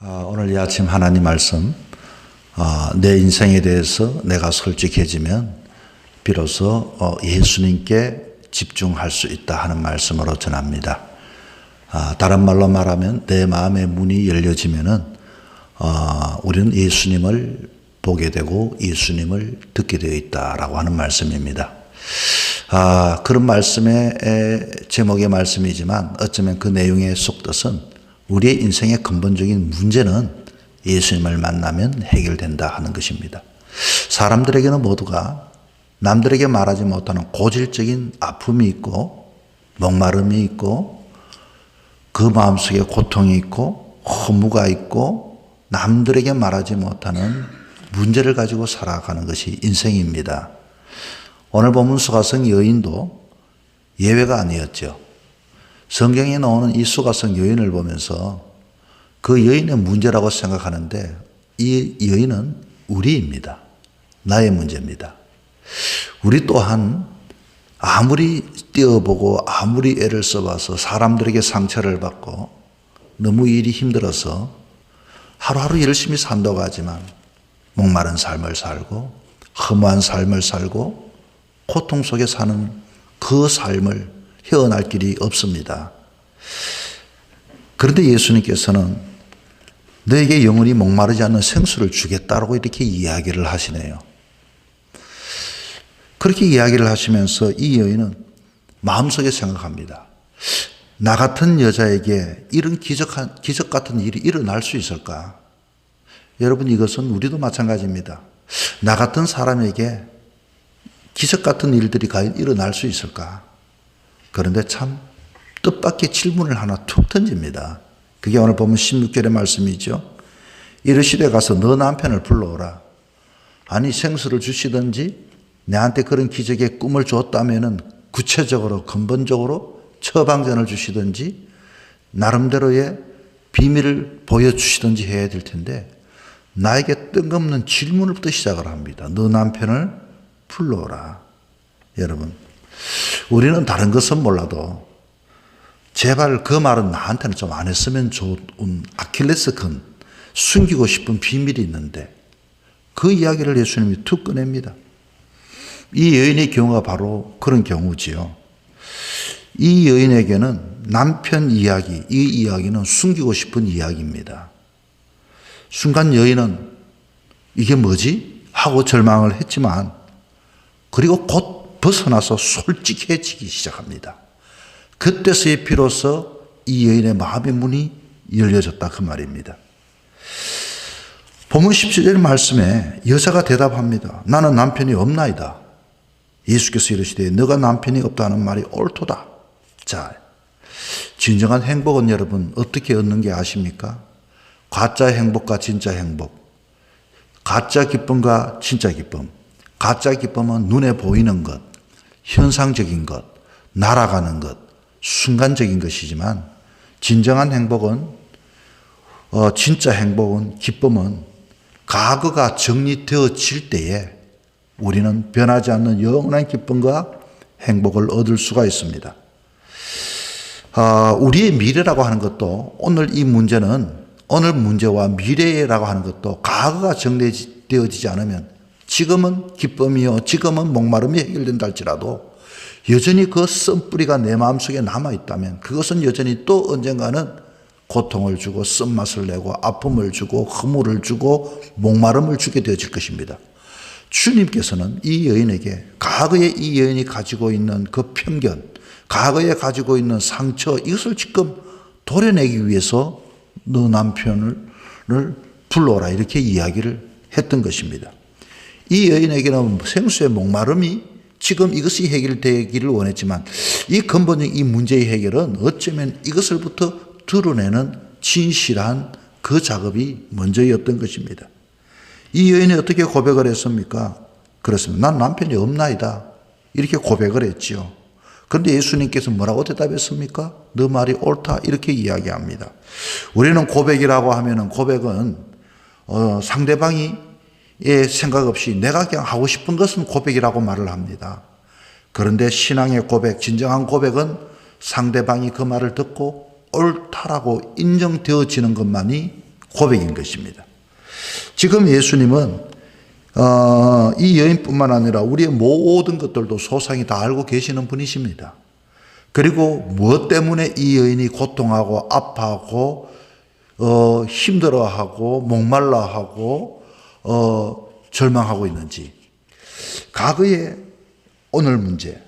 오늘 이 아침 하나님 말씀, 내 인생에 대해서 내가 솔직해지면 비로소 예수님께 집중할 수 있다 하는 말씀으로 전합니다. 다른 말로 말하면 내 마음의 문이 열려지면은 우리는 예수님을 보게 되고 예수님을 듣게 되어 있다라고 하는 말씀입니다. 그런 말씀의 제목의 말씀이지만 어쩌면 그 내용의 속뜻은 우리의 인생의 근본적인 문제는 예수님을 만나면 해결된다 하는 것입니다. 사람들에게는 모두가 남들에게 말하지 못하는 고질적인 아픔이 있고 목마름이 있고 그 마음속에 고통이 있고 허무가 있고 남들에게 말하지 못하는 문제를 가지고 살아가는 것이 인생입니다. 오늘 본문 수가성 여인도 예외가 아니었죠. 성경에 나오는 이 수가성 여인을 보면서 그 여인의 문제라고 생각하는데 이 여인은 우리입니다. 나의 문제입니다. 우리 또한 아무리 뛰어보고 아무리 애를 써봐서 사람들에게 상처를 받고 너무 일이 힘들어서 하루하루 열심히 산다고 하지만 목마른 삶을 살고 허무한 삶을 살고 고통 속에 사는 그 삶을 헤어날 길이 없습니다. 그런데 예수님께서는 너에게 영원히 목마르지 않는 생수를 주겠다라고 이렇게 이야기를 하시네요. 그렇게 이야기를 하시면서 이 여인은 마음속에 생각합니다. 나 같은 여자에게 이런 기적 같은 일이 일어날 수 있을까? 여러분, 이것은 우리도 마찬가지입니다. 나 같은 사람에게 기적 같은 일들이 과연 일어날 수 있을까? 그런데 참 뜻밖의 질문을 하나 툭 던집니다. 그게 오늘 보면 16절의 말씀이죠. 이르시되 가서 너 남편을 불러오라. 아니, 생수를 주시든지 내한테 그런 기적의 꿈을 줬다면은 구체적으로 근본적으로 처방전을 주시든지 나름대로의 비밀을 보여주시든지 해야 될 텐데 나에게 뜬금없는 질문을부터 시작을 합니다. 너 남편을 불러오라. 여러분, 우리는 다른 것은 몰라도 제발 그 말은 나한테는 좀 안 했으면 좋은 아킬레스건 숨기고 싶은 비밀이 있는데 그 이야기를 예수님이 툭 꺼냅니다. 이 여인의 경우가 바로 그런 경우지요. 이 여인에게는 남편 이야기, 이 이야기는 숨기고 싶은 이야기입니다. 순간 여인은 이게 뭐지? 하고 절망을 했지만 그리고 곧 벗어나서 솔직해지기 시작합니다. 그때서야 비로소 이 여인의 마음의 문이 열려졌다 그 말입니다. 본문 17절 말씀에 여자가 대답합니다. 나는 남편이 없나이다. 예수께서 이르시되 너가 남편이 없다는 말이 옳도다. 자, 진정한 행복은 여러분 어떻게 얻는 게 아십니까? 가짜 행복과 진짜 행복, 가짜 기쁨과 진짜 기쁨. 가짜 기쁨은 눈에 보이는 것, 현상적인 것, 날아가는 것, 순간적인 것이지만 진정한 행복은 진짜 행복은 기쁨은 과거가 정리되어질 때에 우리는 변하지 않는 영원한 기쁨과 행복을 얻을 수가 있습니다. 우리의 미래라고 하는 것도 오늘 이 문제는 오늘 문제와 미래라고 하는 것도 과거가 정리되어지지 않으면 지금은 기쁨이요 지금은 목마름이 해결된다 할지라도 여전히 그 쓴뿌리가 내 마음속에 남아있다면 그것은 여전히 또 언젠가는 고통을 주고 쓴맛을 내고 아픔을 주고 허물을 주고 목마름을 주게 되어질 것입니다. 주님께서는 이 여인에게 과거에 이 여인이 가지고 있는 그 편견, 과거에 가지고 있는 상처, 이것을 지금 도려내기 위해서 너 남편을 불러오라 이렇게 이야기를 했던 것입니다. 이 여인에게는 생수의 목마름이 지금 이것이 해결되기를 원했지만 이 근본적인 이 문제의 해결은 어쩌면 이것을부터 드러내는 진실한 그 작업이 먼저였던 것입니다. 이 여인이 어떻게 고백을 했습니까? 그렇습니다. 난 남편이 없나이다. 이렇게 고백을 했지요. 그런데 예수님께서 뭐라고 대답했습니까? 너 말이 옳다. 이렇게 이야기합니다. 우리는 고백이라고 하면은 고백은 상대방이 생각 없이 내가 그냥 하고 싶은 것은 고백이라고 말을 합니다. 그런데 신앙의 고백, 진정한 고백은 상대방이 그 말을 듣고 옳다라고 인정되어지는 것만이 고백인 것입니다. 지금 예수님은 이 여인뿐만 아니라 우리의 모든 것들도 소상히 다 알고 계시는 분이십니다. 그리고 무엇 때문에 이 여인이 고통하고 아파하고 힘들어하고 목말라하고 절망하고 있는지, 과거의 오늘 문제,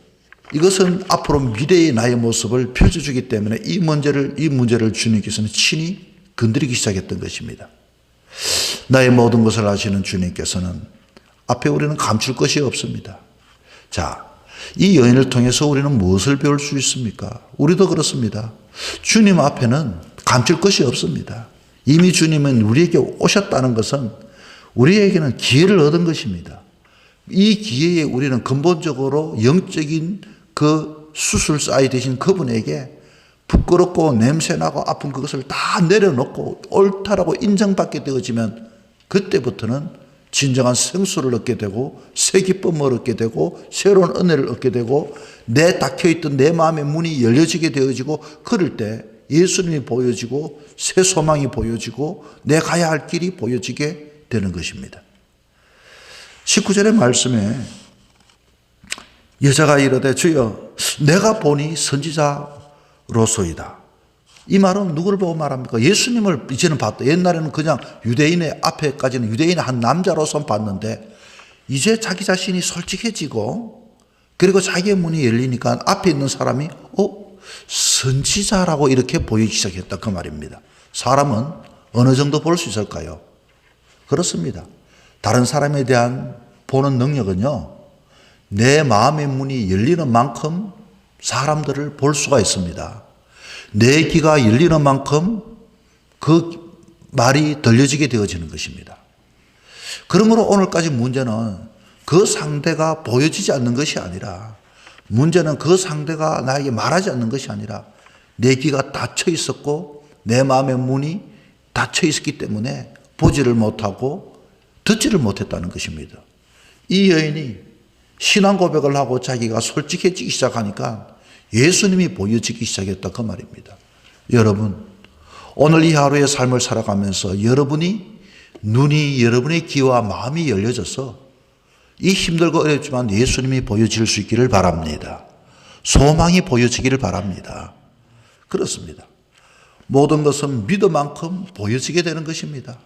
이것은 앞으로 미래의 나의 모습을 펼쳐주기 때문에 이 문제를 주님께서는 친히 건드리기 시작했던 것입니다. 나의 모든 것을 아시는 주님께서는 앞에 우리는 감출 것이 없습니다. 자, 이 여인을 통해서 우리는 무엇을 배울 수 있습니까? 우리도 그렇습니다. 주님 앞에는 감출 것이 없습니다. 이미 주님은 우리에게 오셨다는 것은 우리에게는 기회를 얻은 것입니다. 이 기회에 우리는 근본적으로 영적인 그 수술사이 되신 그분에게 부끄럽고 냄새나고 아픈 그것을 다 내려놓고 옳다라고 인정받게 되어지면 그때부터는 진정한 생수를 얻게 되고 새 기쁨을 얻게 되고 새로운 은혜를 얻게 되고 내 닫혀있던 내 마음의 문이 열려지게 되어지고, 그럴 때 예수님이 보여지고 새 소망이 보여지고 내 가야 할 길이 보여지게 되는 것입니다. 19절의 말씀에 여자가 이르되 주여 내가 보니 선지자로소이다. 이 말은 누구를 보고 말합니까? 예수님을 이제는 봤다. 옛날에는 그냥 유대인의 앞에까지는 유대인의 한 남자로서 봤는데 이제 자기 자신이 솔직해지고 그리고 자기의 문이 열리니까 앞에 있는 사람이 선지자라고 이렇게 보이기 시작했다, 그 말입니다. 사람은 어느 정도 볼 수 있을까요? 그렇습니다. 다른 사람에 대한 보는 능력은요, 내 마음의 문이 열리는 만큼 사람들을 볼 수가 있습니다. 내 귀가 열리는 만큼 그 말이 들려지게 되어지는 것입니다. 그러므로 오늘까지 문제는 그 상대가 보여지지 않는 것이 아니라, 문제는 그 상대가 나에게 말하지 않는 것이 아니라 내 귀가 닫혀 있었고 내 마음의 문이 닫혀 있었기 때문에 보지를 못하고 듣지를 못했다는 것입니다. 이 여인이 신앙 고백을 하고 자기가 솔직해지기 시작하니까 예수님이 보여지기 시작했다, 그 말입니다. 여러분, 오늘 이 하루의 삶을 살아가면서 여러분의 귀와 마음이 열려져서 이 힘들고 어렵지만 예수님이 보여질 수 있기를 바랍니다. 소망이 보여지기를 바랍니다. 그렇습니다. 모든 것은 믿음 만큼 보여지게 되는 것입니다.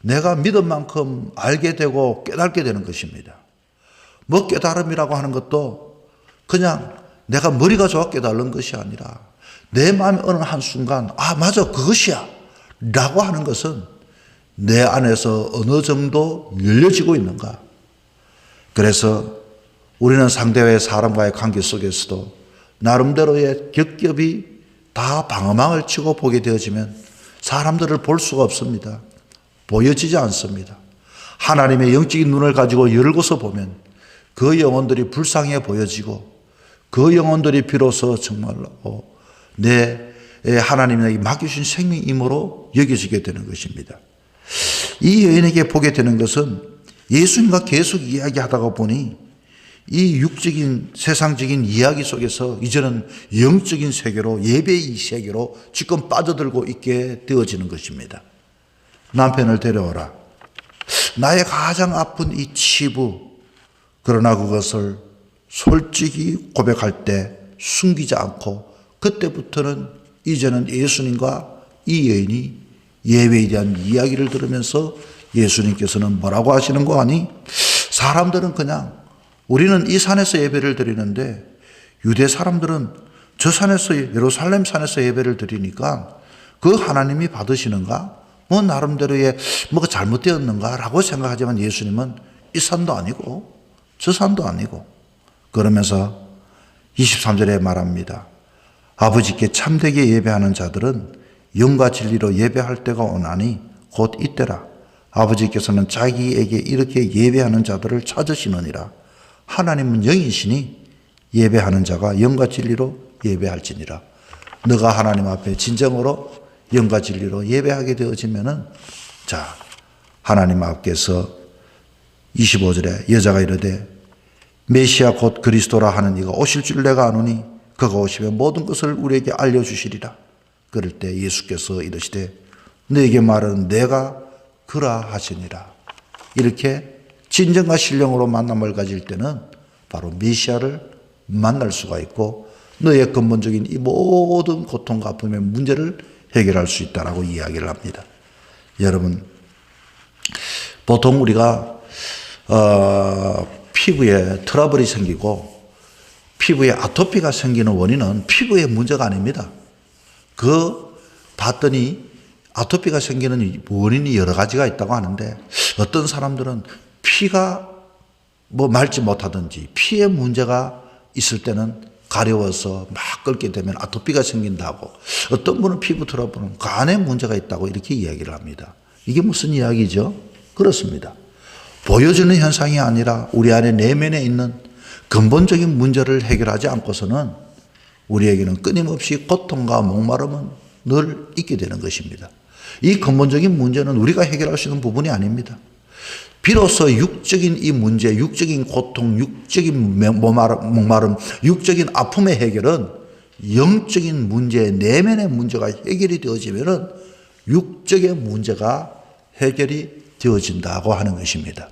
내가 믿음 만큼 알게 되고 깨닫게 되는 것입니다. 뭐 깨달음이라고 하는 것도 그냥 내가 머리가 좋아 깨달은 것이 아니라 내 마음의 어느 한순간 맞아 그것이야 라고 하는 것은 내 안에서 어느 정도 열려지고 있는가. 그래서 우리는 상대와의 사람과의 관계 속에서도 나름대로의 겹겹이 다 방어망을 치고 보게 되어지면 사람들을 볼 수가 없습니다. 보여지지 않습니다. 하나님의 영적인 눈을 가지고 열고서 보면 그 영혼들이 불쌍해 보여지고 그 영혼들이 비로소 정말로 내 하나님에게 맡겨주신 생명임으로 여겨지게 되는 것입니다. 이 여인에게 보게 되는 것은 예수님과 계속 이야기하다가 보니 이 육적인 세상적인 이야기 속에서 이제는 영적인 세계로, 예배의 세계로 지금 빠져들고 있게 되어지는 것입니다. 남편을 데려오라. 나의 가장 아픈 이 치부, 그러나 그것을 솔직히 고백할 때 숨기지 않고 그때부터는 이제는 예수님과 이 여인이 예배에 대한 이야기를 들으면서 예수님께서는 뭐라고 하시는 거 아니? 사람들은 그냥 우리는 이 산에서 예배를 드리는데 유대 사람들은 저 산에서, 예루살렘 산에서 예배를 드리니까 그 하나님이 받으시는가? 뭐 나름대로의 뭐가 잘못되었는가? 라고 생각하지만 예수님은 이 산도 아니고 저 산도 아니고 그러면서 23절에 말합니다. 아버지께 참되게 예배하는 자들은 영과 진리로 예배할 때가 오나니 곧 이때라. 아버지께서는 자기에게 이렇게 예배하는 자들을 찾으시느니라. 하나님은 영이시니 예배하는 자가 영과 진리로 예배할지니라. 너가 하나님 앞에 진정으로 영과 진리로 예배하게 되어지면은 자, 하나님 앞에서 25절에 여자가 이르되 메시아 곧 그리스도라 하는 이가 오실 줄 내가 아노니 그가 오시면 모든 것을 우리에게 알려주시리라. 그럴 때 예수께서 이르시되 너에게 말은 내가 그라하시니라. 이렇게 진정과 신령으로 만남을 가질 때는 바로 메시아를 만날 수가 있고 너의 근본적인 이 모든 고통과 아픔의 문제를 해결할 수 있다라고 이야기를 합니다. 여러분, 보통 우리가 피부에 트러블이 생기고 피부에 아토피가 생기는 원인은 피부의 문제가 아닙니다. 봤더니 아토피가 생기는 원인이 여러 가지가 있다고 하는데 어떤 사람들은 피가 맑지 못하든지 피에 문제가 있을 때는 가려워서 막 끓게 되면 아토피가 생긴다고, 어떤 분은 피부 트러블은 간에 문제가 있다고 이렇게 이야기를 합니다. 이게 무슨 이야기죠? 그렇습니다. 보여주는 현상이 아니라 우리 안에 내면에 있는 근본적인 문제를 해결하지 않고서는 우리에게는 끊임없이 고통과 목마름은 늘 있게 되는 것입니다. 이 근본적인 문제는 우리가 해결할 수 있는 부분이 아닙니다. 비로소 육적인 이 문제, 육적인 고통, 육적인 목마름, 육적인 아픔의 해결은 영적인 문제, 내면의 문제가 해결이 되어지면은 육적의 문제가 해결이 되어진다고 하는 것입니다.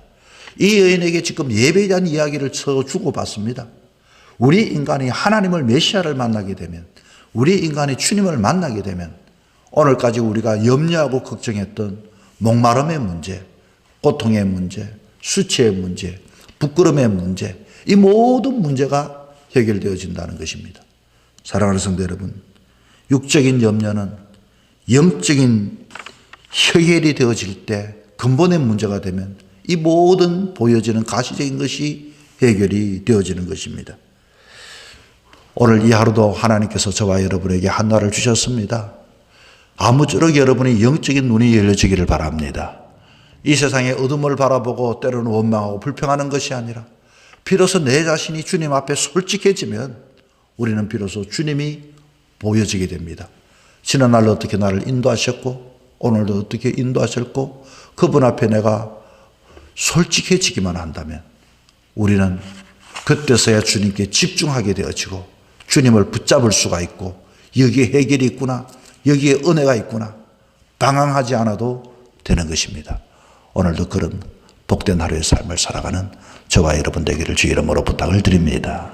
이 여인에게 지금 예배에 대한 이야기를 주고받습니다. 우리 인간이 하나님을 메시아를 만나게 되면, 우리 인간이 주님을 만나게 되면 오늘까지 우리가 염려하고 걱정했던 목마름의 문제, 고통의 문제, 수치의 문제, 부끄러움의 문제, 이 모든 문제가 해결되어진다는 것입니다. 사랑하는 성도 여러분, 육적인 염려는 영적인 해결이 되어질 때 근본의 문제가 되면 이 모든 보여지는 가시적인 것이 해결이 되어지는 것입니다. 오늘 이 하루도 하나님께서 저와 여러분에게 한날을 주셨습니다. 아무쪼록 여러분의 영적인 눈이 열려지기를 바랍니다. 이 세상의 어둠을 바라보고 때로는 원망하고 불평하는 것이 아니라 비로소 내 자신이 주님 앞에 솔직해지면 우리는 비로소 주님이 보여지게 됩니다. 지난날 어떻게 나를 인도하셨고 오늘도 어떻게 인도하셨고 그분 앞에 내가 솔직해지기만 한다면 우리는 그때서야 주님께 집중하게 되어지고 주님을 붙잡을 수가 있고 여기에 해결이 있구나, 여기에 은혜가 있구나, 방황하지 않아도 되는 것입니다. 오늘도 그런 복된 하루의 삶을 살아가는 저와 여러분 되기를 주 이름으로 부탁을 드립니다.